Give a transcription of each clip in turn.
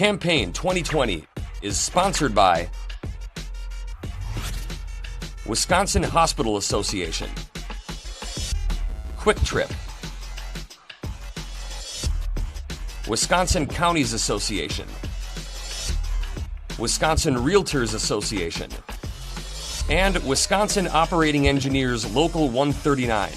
Campaign 2020 is sponsored by Wisconsin Hospital Association, Quick Trip, Wisconsin Counties Association, Wisconsin Realtors Association, and Wisconsin Operating Engineers Local 139.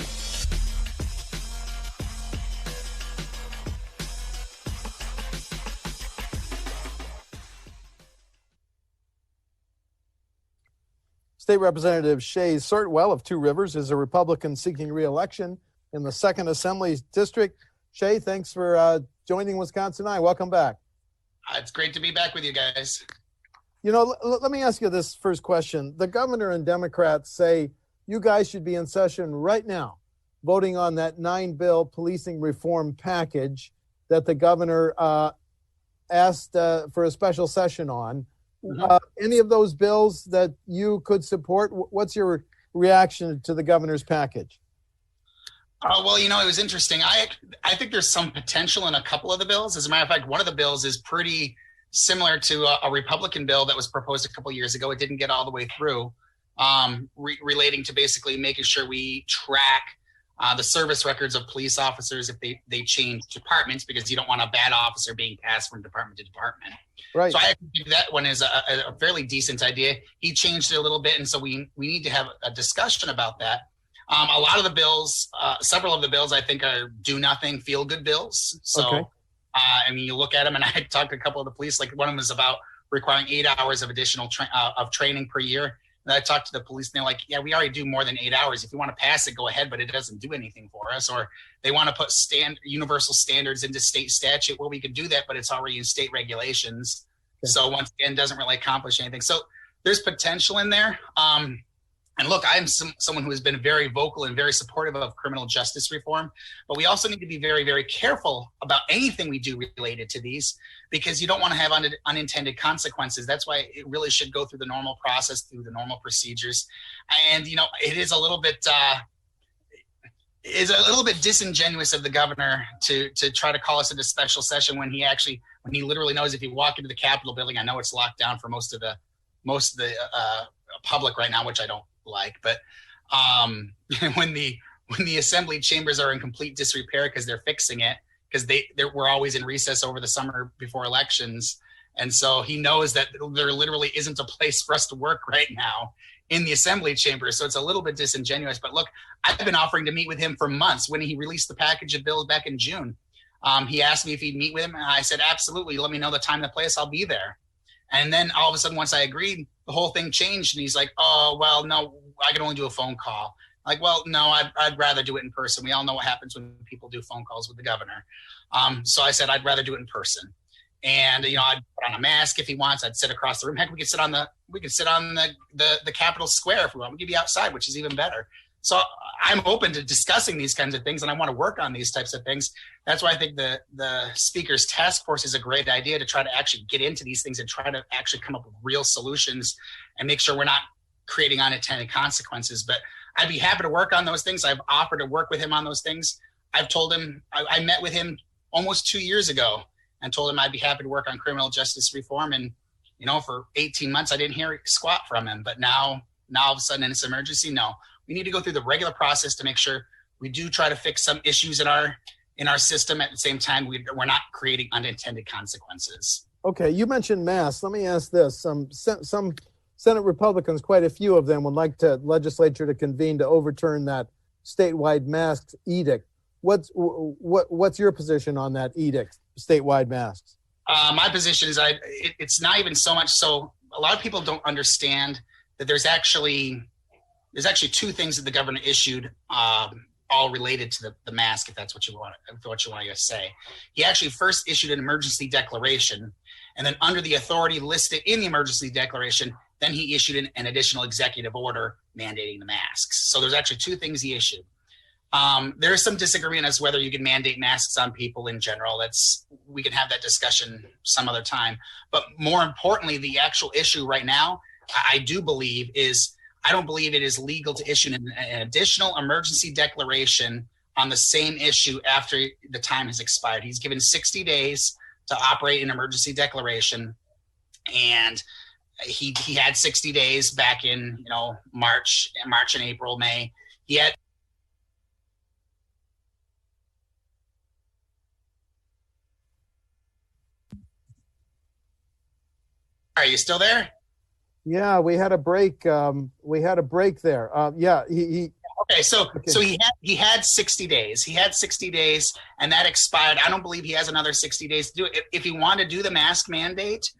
State Representative Shae Sortwell of Two Rivers is a Republican seeking re-election in the 2nd Assembly District. Shae, thanks for joining WisconsinEye. Welcome back. It's great to be back with you guys. You know, let me ask you this first question. The governor and Democrats say you guys should be in session right now, voting on that 9-bill policing reform package that the governor asked for a special session on. Any of those bills that you could support? What's your reaction to the governor's package? Well, you know, it was interesting. I think there's some potential in a couple of the bills. As a matter of fact, one of the bills is pretty similar to a Republican bill that was proposed a couple of years ago. It didn't get all the way through, relating to basically making sure we track the service records of police officers if they change departments, because you don't want a bad officer being passed from department to department. Right. So I think that one is a fairly decent idea. He changed it a little bit, and so we need to have a discussion about that. A lot of the bills, several of the bills, I think are do nothing, feel good bills. So, okay. I mean, you look at them, and I talked to a couple of the police. Like one of them was about requiring 8 hours of additional training per year. And I talked to the police, and they're like, "Yeah, we already do more than 8 hours. If you want to pass it, go ahead, but it doesn't do anything for us." Or they want to put universal standards into state statute. Well, we could do that, but it's already in state regulations. Okay. So once again, doesn't really accomplish anything. So there's potential in there. And look, I'm someone who has been very vocal and very supportive of criminal justice reform, but we also need to be very, very careful about anything we do related to these, because you don't want to have unintended consequences. That's why it really should go through the normal process, through the normal procedures. And, you know, it is a little bit disingenuous of the governor to try to call us into special session when he literally knows if you walk into the Capitol building, I know it's locked down for most of the public right now, which I don't like, but when the assembly chambers are in complete disrepair because they're fixing it, because we're always in recess over the summer before elections, and so he knows that there literally isn't a place for us to work right now in the assembly chamber. So it's a little bit disingenuous. But look, I've been offering to meet with him for months. When he released the package of bills back in June, he asked me if he'd meet with him, and I said absolutely. Let me know the time and the place. I'll be there. And then all of a sudden, once I agreed, the whole thing changed. And he's like, "Oh, well, no, I can only do a phone call." Like, well, no, I'd rather do it in person. We all know what happens when people do phone calls with the governor. So I said, I'd rather do it in person. And, you know, I'd put on a mask if he wants. I'd sit across the room. Heck, we could sit on the Capitol Square if we want. We could be outside, which is even better. So I'm open to discussing these kinds of things, and I want to work on these types of things. That's why I think the speaker's task force is a great idea, to try to actually get into these things and try to actually come up with real solutions and make sure we're not creating unintended consequences. But I'd be happy to work on those things. I've offered to work with him on those things. I've told him, I met with him almost 2 years ago and told him I'd be happy to work on criminal justice reform. And, you know, for 18 months, I didn't hear squat from him. But now all of a sudden in this emergency, no. We need to go through the regular process to make sure we do try to fix some issues in our system. At the same time, we're not creating unintended consequences. Okay, you mentioned masks. Let me ask this. Some Senate Republicans, quite a few of them, would like the legislature to convene to overturn that statewide mask edict. What's your position on that edict, statewide masks? My position is it's not even so much so. A lot of people don't understand that there's actually two things that the governor issued, all related to the mask, if that's what you want to say. He actually first issued an emergency declaration, and then under the authority listed in the emergency declaration, then he issued an additional executive order mandating the masks. So there's actually two things he issued. There is some disagreement as to whether you can mandate masks on people in general. We can have that discussion some other time. But more importantly, the actual issue right now, I don't believe it is legal to issue an additional emergency declaration on the same issue after the time has expired. He's given 60 days to operate an emergency declaration. And he had 60 days back in, March and April, May. He had. Are you still there? Yeah, we had a break. There. He Okay, so he had 60 days. He had 60 days, and that expired. I don't believe he has another 60 days to do it. If he wanted to do the mask mandate,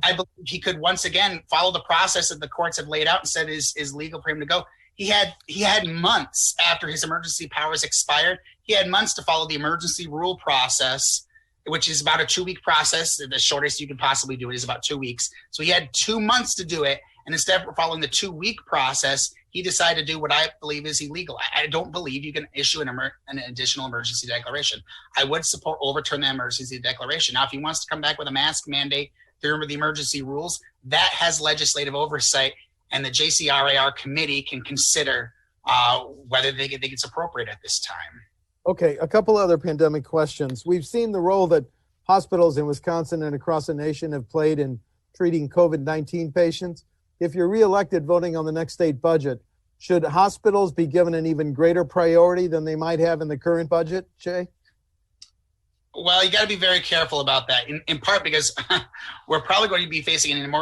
I believe he could once again follow the process that the courts have laid out and said is legal for him to go. He had months after his emergency powers expired. He had months to follow the emergency rule process, which is about a 2-week process. The shortest you can possibly do it is about 2 weeks. So he had 2 months to do it. And instead of following the 2-week process, he decided to do what I believe is illegal. I don't believe you can issue an additional emergency declaration. I would support overturn the emergency declaration. Now, if he wants to come back with a mask mandate through the emergency rules, that has legislative oversight, and the JCRAR committee can consider whether they think it's appropriate at this time. Okay, a couple other pandemic questions. We've seen the role that hospitals in Wisconsin and across the nation have played in treating COVID-19 patients. If you're reelected voting on the next state budget, should hospitals be given an even greater priority than they might have in the current budget, Shae? Well, you got to be very careful about that, in part because we're probably going to be facing an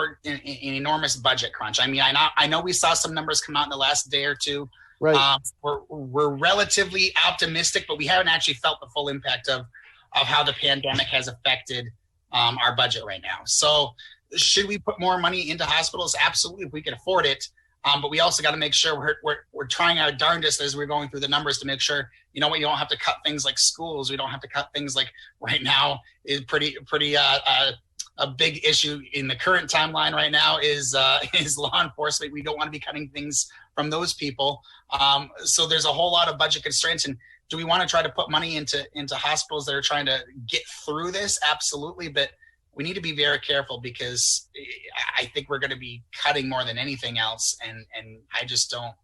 enormous budget crunch. I mean, I know we saw some numbers come out in the last day or two. Right. We're relatively optimistic, but we haven't actually felt the full impact of how the pandemic has affected our budget right now. So should we put more money into hospitals? Absolutely, if we can afford it. But we also got to make sure we're trying our darndest as we're going through the numbers to make sure, you don't have to cut things like schools. We don't have to cut things like right now is pretty a big issue in the current timeline right now is law enforcement. We don't want to be cutting things from those people. So there's a whole lot of budget constraints. And do we want to try to put money into hospitals that are trying to get through this? Absolutely. But we need to be very careful because I think we're going to be cutting more than anything else. And I just don't,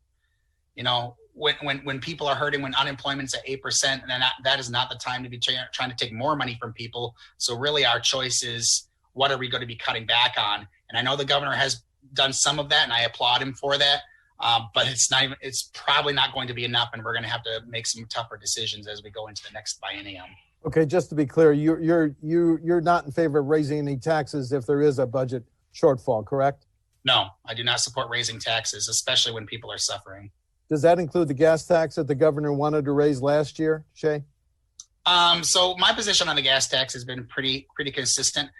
when people are hurting, when unemployment's at 8%, then that is not the time to be trying to take more money from people. So really our choice is, what are we going to be cutting back on? And I know the governor has done some of that, and I applaud him for that. But it's probably not going to be enough, and we're going to have to make some tougher decisions as we go into the next biennium. Okay, just to be clear, you're not in favor of raising any taxes if there is a budget shortfall, correct? No, I do not support raising taxes, especially when people are suffering. Does that include the gas tax that the governor wanted to raise last year, Shae? So my position on the gas tax has been pretty consistent.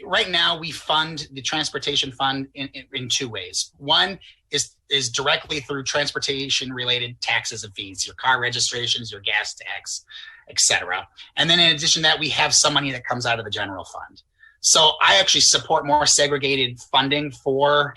Right now, we fund the transportation fund in 2 ways. One is directly through transportation-related taxes and fees, your car registrations, your gas tax, etc. And then in addition to that, we have some money that comes out of the general fund. So I actually support more segregated funding for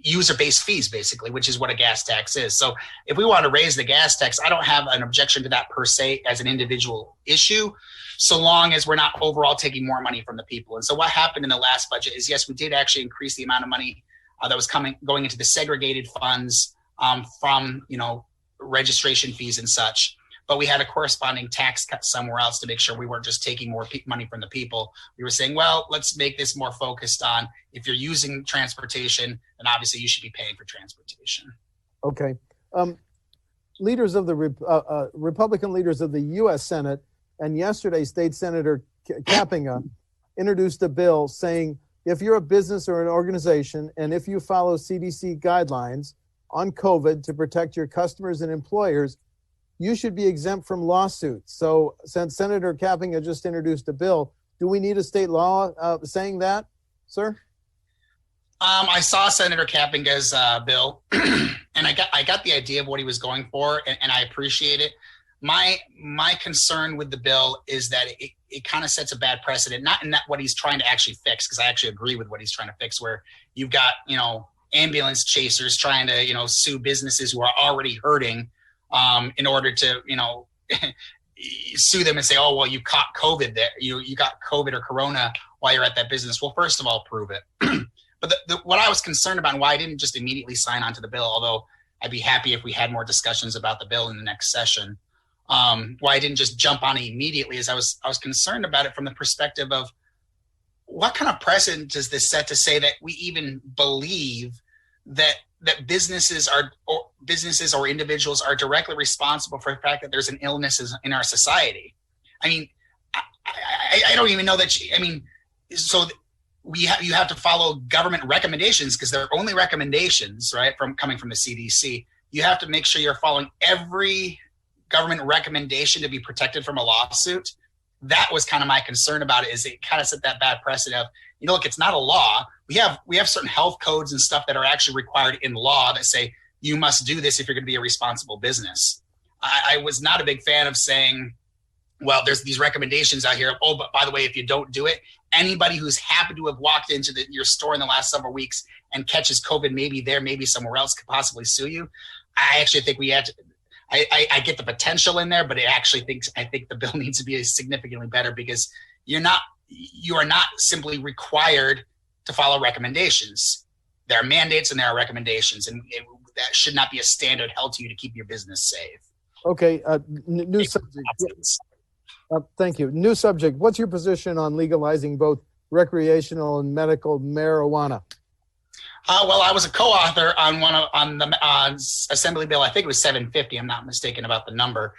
user-based fees, basically, which is what a gas tax is. So if we want to raise the gas tax, I don't have an objection to that per se as an individual issue, so long as we're not overall taking more money from the people. And so what happened in the last budget is, yes, we did actually increase the amount of money that was going into the segregated funds from, registration fees and such. But we had a corresponding tax cut somewhere else to make sure we weren't just taking more money from the people. We were saying, well, let's make this more focused on, if you're using transportation, then obviously you should be paying for transportation. Okay. Leaders of the Republican leaders of the U.S. Senate and yesterday State Senator Kappinga introduced a bill saying if you're a business or an organization and if you follow CDC guidelines on COVID to protect your customers and employers, you should be exempt from lawsuits. So since Senator Kappinga just introduced a bill, do we need a state law saying that, sir? I saw Senator Kappinga's bill, and I got the idea of what he was going for, and I appreciate it. My concern with the bill is that it kind of sets a bad precedent, not in that what he's trying to actually fix, because I actually agree with what he's trying to fix, where you've got, ambulance chasers trying to, sue businesses who are already hurting in order to, sue them and say, oh, well, you caught COVID there. You got COVID or Corona while you're at that business. Well, first of all, prove it. But what I was concerned about and why I didn't just immediately sign on to the bill, although I'd be happy if we had more discussions about the bill in the next session, why I didn't just jump on it immediately is I was concerned about it from the perspective of what kind of precedent does this set to say that we even believe that businesses or individuals are directly responsible for the fact that there's an illness in our society. I mean, I don't even know that. So you have to follow government recommendations because they're only recommendations, right? Coming from the CDC, you have to make sure you're following every government recommendation to be protected from a lawsuit. That was kind of my concern about it, is it kind of set that bad precedent of, look, it's not a law. We have certain health codes and stuff that are actually required in law that say you must do this if you're going to be a responsible business. I was not a big fan of saying, well, there's these recommendations out here. Oh, but by the way, if you don't do it, anybody who's happened to have walked into your store in the last several weeks and catches COVID, maybe there, maybe somewhere else, could possibly sue you. I actually think we had to. I get the potential in there, but I think the bill needs to be significantly better because you are not simply required to follow recommendations. There are mandates and there are recommendations, and that should not be a standard held to you to keep your business safe. Okay, new subject. Thank you. New subject. What's your position on legalizing both recreational and medical marijuana? Well, I was a co-author on the Assembly Bill. I think it was 750. I'm not mistaken about the number,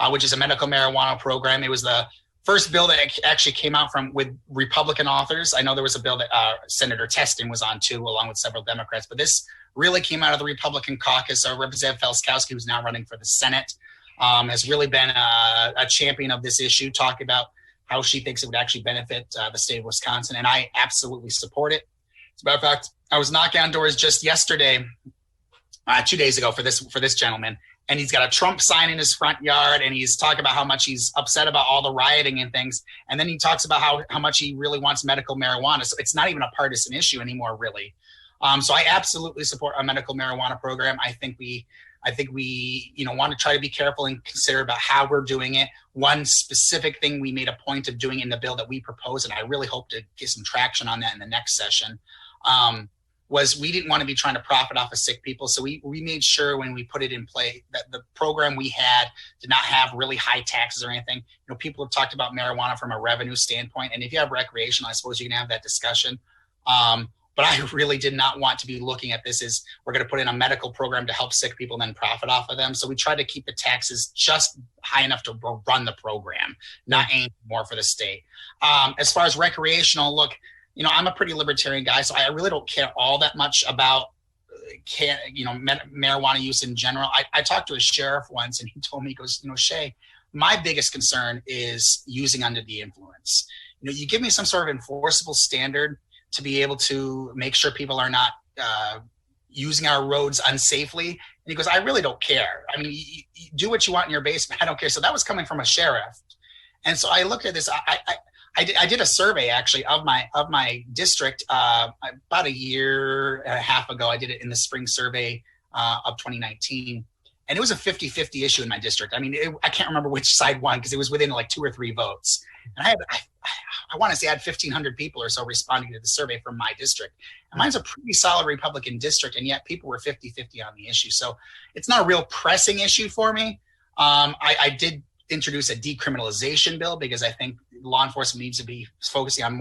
which is a medical marijuana program. It was the first bill that actually came out with Republican authors. I know there was a bill that Senator Testin was on too, along with several Democrats. But this really came out of the Republican caucus. Representative Felskowski, who's now running for the Senate, has really been a champion of this issue, talking about how she thinks it would actually benefit the state of Wisconsin. And I absolutely support it. As a matter of fact, I was knocking on doors just yesterday, 2 days ago for this gentleman, and he's got a Trump sign in his front yard, and he's talking about how much he's upset about all the rioting and things. And then he talks about how much he really wants medical marijuana. So it's not even a partisan issue anymore, really. So I absolutely support a medical marijuana program. I think we want to try to be careful and consider about how we're doing it. One specific thing we made a point of doing in the bill that we proposed, and I really hope to get some traction on that in the next session, was we didn't want to be trying to profit off of sick people. So we made sure when we put it in play that the program we had did not have really high taxes or anything. People have talked about marijuana from a revenue standpoint. And if you have recreational, I suppose you can have that discussion. But I really did not want to be looking at this as we're going to put in a medical program to help sick people and then profit off of them. So we tried to keep the taxes just high enough to run the program, not aim more for the state. As far as recreational, look, I'm a pretty libertarian guy, so I really don't care all that much about marijuana use in general. I talked to a sheriff once, and he told me, he goes, Shae, my biggest concern is using under the influence. You give me some sort of enforceable standard to be able to make sure people are not using our roads unsafely. And he goes, I really don't care. I mean, you do what you want in your basement. I don't care. So that was coming from a sheriff. And so I looked at this. I did a survey actually of my district about a year and a half ago. I did it in the spring survey of 2019, and it was a 50-50 issue in my district. I mean, I can't remember which side won because it was within like 2 or 3 votes. And I want to say I had 1,500 people or so responding to the survey from my district. And mine's a pretty solid Republican district, and yet people were 50-50 on the issue. So it's not a real pressing issue for me. I did introduce a decriminalization bill because I think law enforcement needs to be focusing on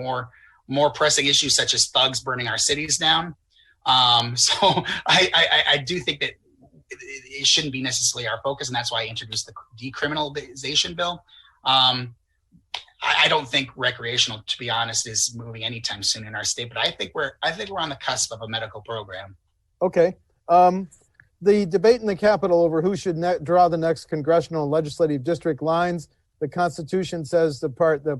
more pressing issues such as thugs burning our cities down. So I do think that it shouldn't be necessarily our focus, and that's why I introduced the decriminalization bill. I don't think recreational, to be honest, is moving anytime soon in our state, but I think we're on the cusp of a medical program. Okay. The debate in the Capitol over who should draw the next congressional and legislative district lines. The Constitution says the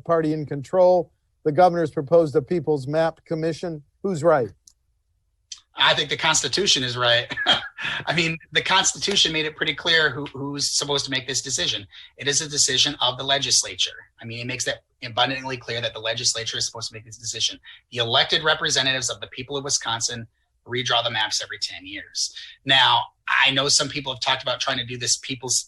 party in control. The governor's proposed a People's Map Commission. Who's right? I think the Constitution is right. I mean, the Constitution made it pretty clear who's supposed to make this decision. It is a decision of the legislature. I mean, it makes that abundantly clear that the legislature is supposed to make this decision. The elected representatives of the people of Wisconsin redraw the maps every 10 years. Now, I know some people have talked about trying to do this People's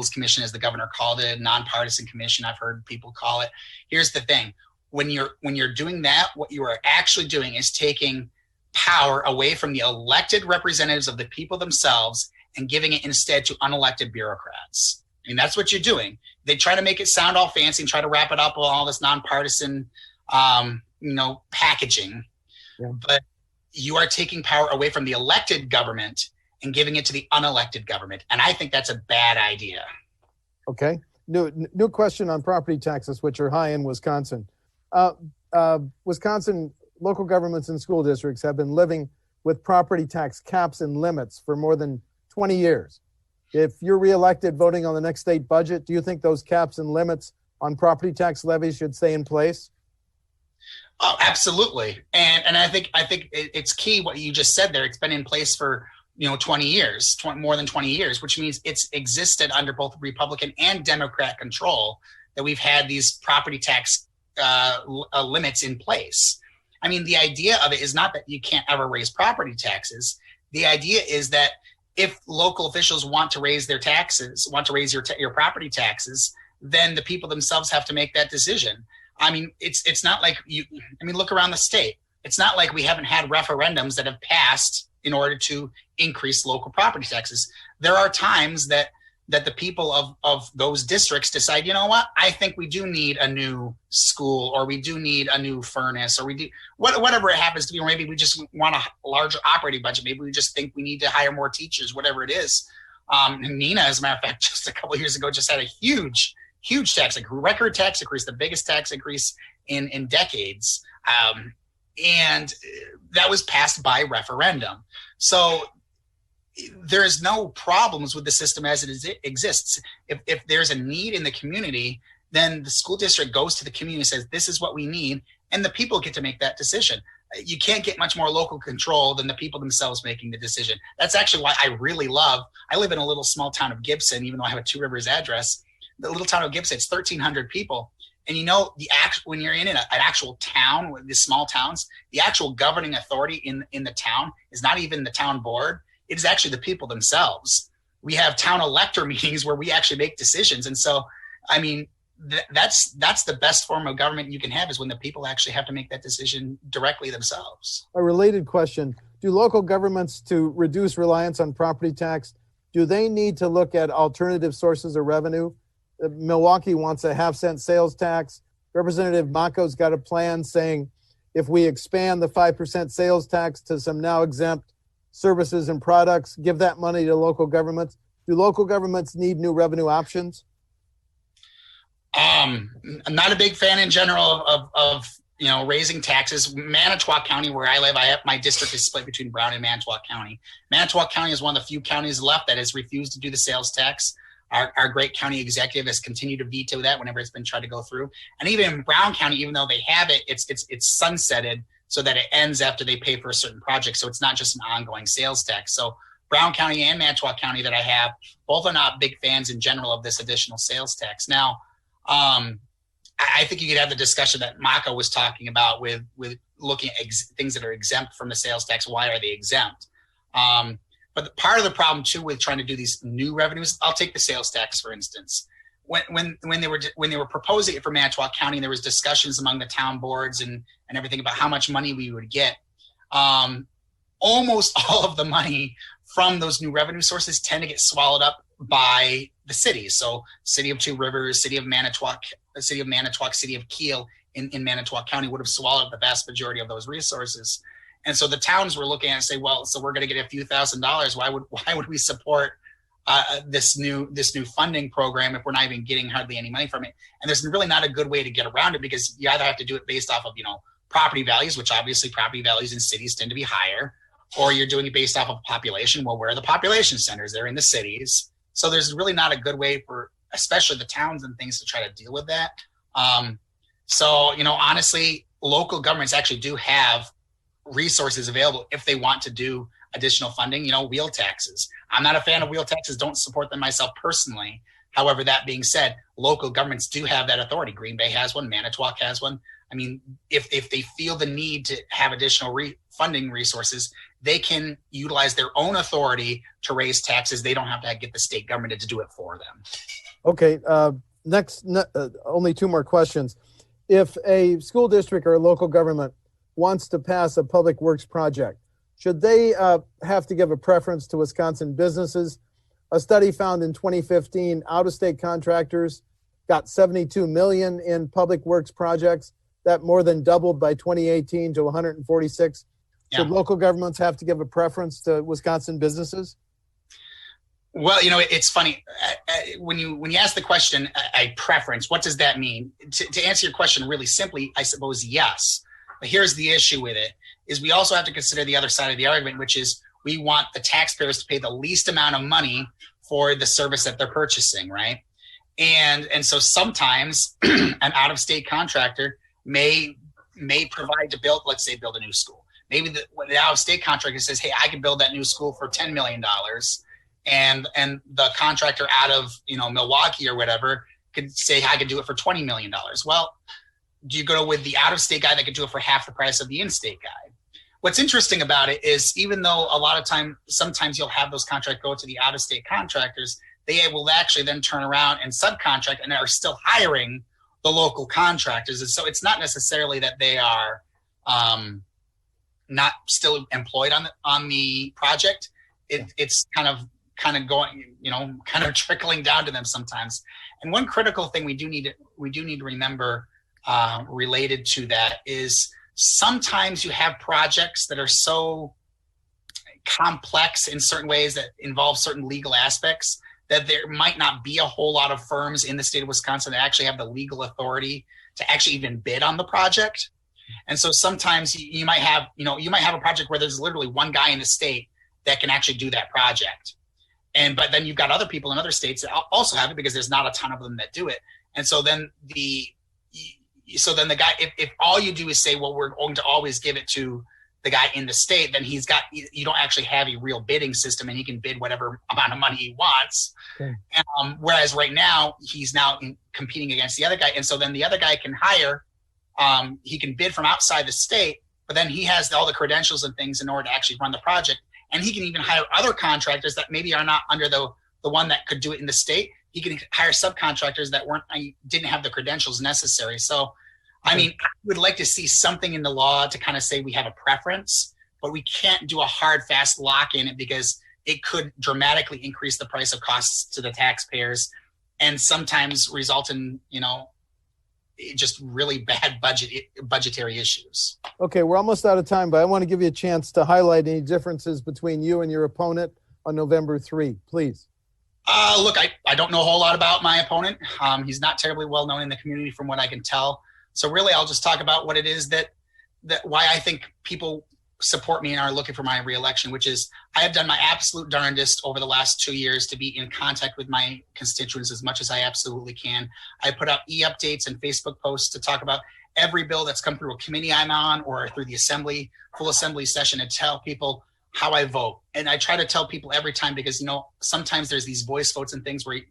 Commission, as the governor called it, nonpartisan commission. I've heard people call it. Here's the thing. When you're doing that, what you are actually doing is taking power away from the elected representatives of the people themselves and giving it instead to unelected bureaucrats. I mean, that's what you're doing. They try to make it sound all fancy and try to wrap it up with all this nonpartisan, packaging. Yeah. But you are taking power away from the elected government and giving it to the unelected government. And I think that's a bad idea. Okay. New question on property taxes, which are high in Wisconsin. Wisconsin local governments and school districts have been living with property tax caps and limits for more than 20 years. If you're reelected voting on the next state budget, do you think those caps and limits on property tax levies should stay in place? Oh, absolutely. And I think it's key what you just said there. It's been in place for 20 years, more than 20 years, which means it's existed under both Republican and Democrat control that we've had these property tax limits in place. I mean, the idea of it is not that you can't ever raise property taxes. The idea is that if local officials want to raise their taxes, want to raise your property taxes, then the people themselves have to make that decision. I mean, it's not like look around the state. It's not like we haven't had referendums that have passed in order to increase local property taxes. There are times that the people of those districts decide, you know what, I think we do need a new school, or we do need a new furnace, or we do whatever it happens to be, or maybe we just want a larger operating budget. Maybe we just think we need to hire more teachers, whatever it is. And Nina, as a matter of fact, just a couple of years ago, just had a huge tax, record tax increase, the biggest tax increase in decades. And that was passed by referendum. So there's no problems with the system as it exists. If there's a need in the community, then the school district goes to the community and says, this is what we need. And the people get to make that decision. You can't get much more local control than the people themselves making the decision. That's actually why I live in a little small town of Gibson, even though I have a Two Rivers address. The little town of Gibson, it's 1,300 people. And when you're in an actual town, with these small towns, the actual governing authority in the town is not even the town board. It is actually the people themselves. We have town elector meetings where we actually make decisions. And so, I mean, that's the best form of government you can have, is when the people actually have to make that decision directly themselves. A related question. Do local governments, to reduce reliance on property tax, do they need to look at alternative sources of revenue? Milwaukee wants a half-cent sales tax. Representative Mako's got a plan saying if we expand the 5% sales tax to some now exempt services and products, give that money to local governments. Do local governments need new revenue options? I'm not a big fan in general of raising taxes. Manitowoc County, where I live, my district is split between Brown and Manitowoc County. Manitowoc County is one of the few counties left that has refused to do the sales tax. Our great county executive has continued to veto that whenever it's been tried to go through. And even in Brown County, even though they have it, it's sunsetted so that it ends after they pay for a certain project. So it's not just an ongoing sales tax. So Brown County and Manitowoc County that I have, both are not big fans in general of this additional sales tax. Now, I think you could have the discussion that Mako was talking about with looking at things that are exempt from the sales tax. Why are they exempt? But part of the problem too with trying to do these new revenues, I'll take the sales tax for instance. When they were proposing it for Manitowoc County, there was discussions among the town boards and everything about how much money we would get. Almost all of the money from those new revenue sources tend to get swallowed up by the cities. So City of Two Rivers, City of Manitowoc, City of Kiel in Manitowoc County would have swallowed the vast majority of those resources. And so the towns were looking at and say, well, so we're going to get a few $1,000s. Why would we support this new funding program if we're not even getting hardly any money from it? And there's really not a good way to get around it, because you either have to do it based off of property values, which obviously property values in cities tend to be higher, or you're doing it based off of population. Well, where are the population centers? They're in the cities. So there's really not a good way for especially the towns and things to try to deal with that. Honestly, local governments actually do have resources available if they want to do additional funding, wheel taxes. I'm not a fan of wheel taxes, don't support them myself personally. However, that being said, local governments do have that authority. Green Bay has one, Manitowoc has one. I mean, if they feel the need to have additional funding resources, they can utilize their own authority to raise taxes. They don't have to get the state government to do it for them. Okay, only two more questions. If a school district or a local government wants to pass a public works project, should they have to give a preference to Wisconsin businesses, A study found in 2015, out-of-state contractors got $72 million in public works projects. That more than doubled by 2018 to 146. Yeah. Should local governments have to give a preference to Wisconsin businesses? Well, it's funny when you ask the question, a preference. What does that mean? To answer your question really simply, I suppose yes. But here's the issue with it: is we also have to consider the other side of the argument, which is we want the taxpayers to pay the least amount of money for the service that they're purchasing, right? And so sometimes an out-of-state contractor may provide to build, let's say, build a new school. Maybe the out-of-state contractor says, "Hey, I can build that new school for $10 million." And the contractor out of Milwaukee or whatever could say, I could do it for $20 million. Well, do you go with the out-of-state guy that could do it for half the price of the in-state guy? What's interesting about it is even though a lot of sometimes you'll have those contracts go to the out-of-state contractors, they will actually then turn around and subcontract and are still hiring the local contractors. And so it's not necessarily that they are not still employed on the project. It's kind of going, kind of trickling down to them sometimes. And one critical thing we do need to remember related to that is sometimes you have projects that are so complex in certain ways that involve certain legal aspects that there might not be a whole lot of firms in the state of Wisconsin that actually have the legal authority to actually even bid on the project. And so sometimes you might have a project where there's literally one guy in the state that can actually do that project. But then you've got other people in other states that also have it because there's not a ton of them that do it. And so then the guy, if all you do is say, well, we're going to always give it to the guy in the state, then you don't actually have a real bidding system and he can bid whatever amount of money he wants. Okay. Whereas right now he's now competing against the other guy. And so then the other guy can he can bid from outside the state, but then he has all the credentials and things in order to actually run the project. And he can even hire other contractors that maybe are not under the one that could do it in the state. He can hire subcontractors that didn't have the credentials necessary. So, I mean, I would like to see something in the law to kind of say we have a preference, but we can't do a hard, fast lock in it because it could dramatically increase the price of costs to the taxpayers and sometimes result in, just really bad budgetary issues. Okay, we're almost out of time, but I want to give you a chance to highlight any differences between you and your opponent on November 3, please. Look, I don't know a whole lot about my opponent. He's not terribly well known in the community from what I can tell. So really, I'll just talk about what it is that why I think people support me and are looking for my reelection, which is I have done my absolute darndest over the last 2 years to be in contact with my constituents as much as I absolutely can. I put out e-updates and Facebook posts to talk about every bill that's come through a committee I'm on or through the full assembly session and tell people how I vote. And I try to tell people every time because, sometimes there's these voice votes and things where,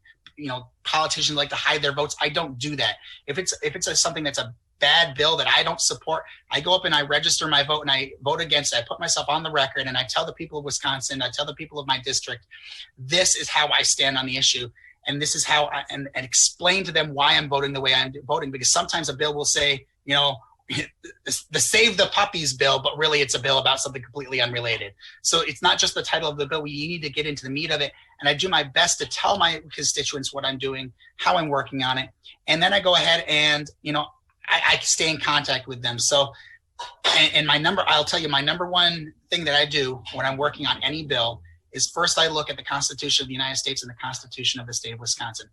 politicians like to hide their votes. I don't do that. If it's something that's a bad bill that I don't support, I go up and I register my vote and I vote against it. I put myself on the record and I tell the people of Wisconsin, I tell the people of my district, this is how I stand on the issue. And this is how and explain to them why I'm voting the way I'm voting. Because sometimes a bill will say, the Save the Puppies bill, but really it's a bill about something completely unrelated. So it's not just the title of the bill. You need to get into the meat of it. And I do my best to tell my constituents what I'm doing, how I'm working on it. And then I go ahead and, I stay in contact with them. So, and I'll tell you, my number one thing that I do when I'm working on any bill is first I look at the Constitution of the United States and the Constitution of the state of Wisconsin.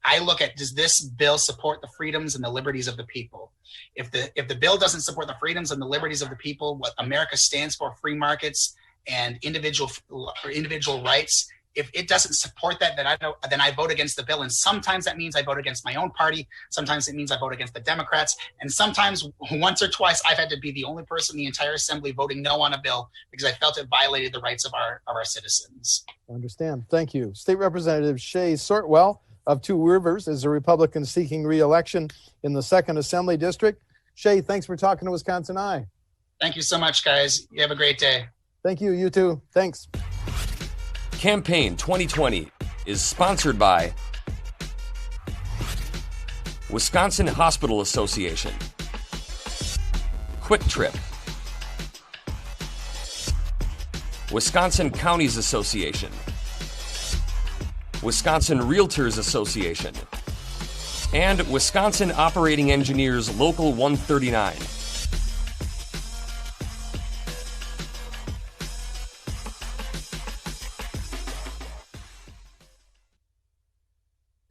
I look at, does this bill support the freedoms and the liberties of the people? If the bill doesn't support the freedoms and the liberties of the people, what America stands for, free markets and individual rights, if it doesn't support that, then I vote against the bill. And sometimes that means I vote against my own party. Sometimes it means I vote against the Democrats. And sometimes once or twice I've had to be the only person in the entire assembly voting no on a bill because I felt it violated the rights of our citizens. I understand. Thank you. State Representative Shae Sortwell of Two Rivers is a Republican seeking re-election in the 2nd Assembly District. Shae, thanks for talking to WisconsinEye. Thank you so much, guys. You have a great day. Thank you. You too. Thanks. Campaign 2020 is sponsored by Wisconsin Hospital Association, Quick Trip, Wisconsin Counties Association, Wisconsin Realtors Association, and Wisconsin Operating Engineers Local 139.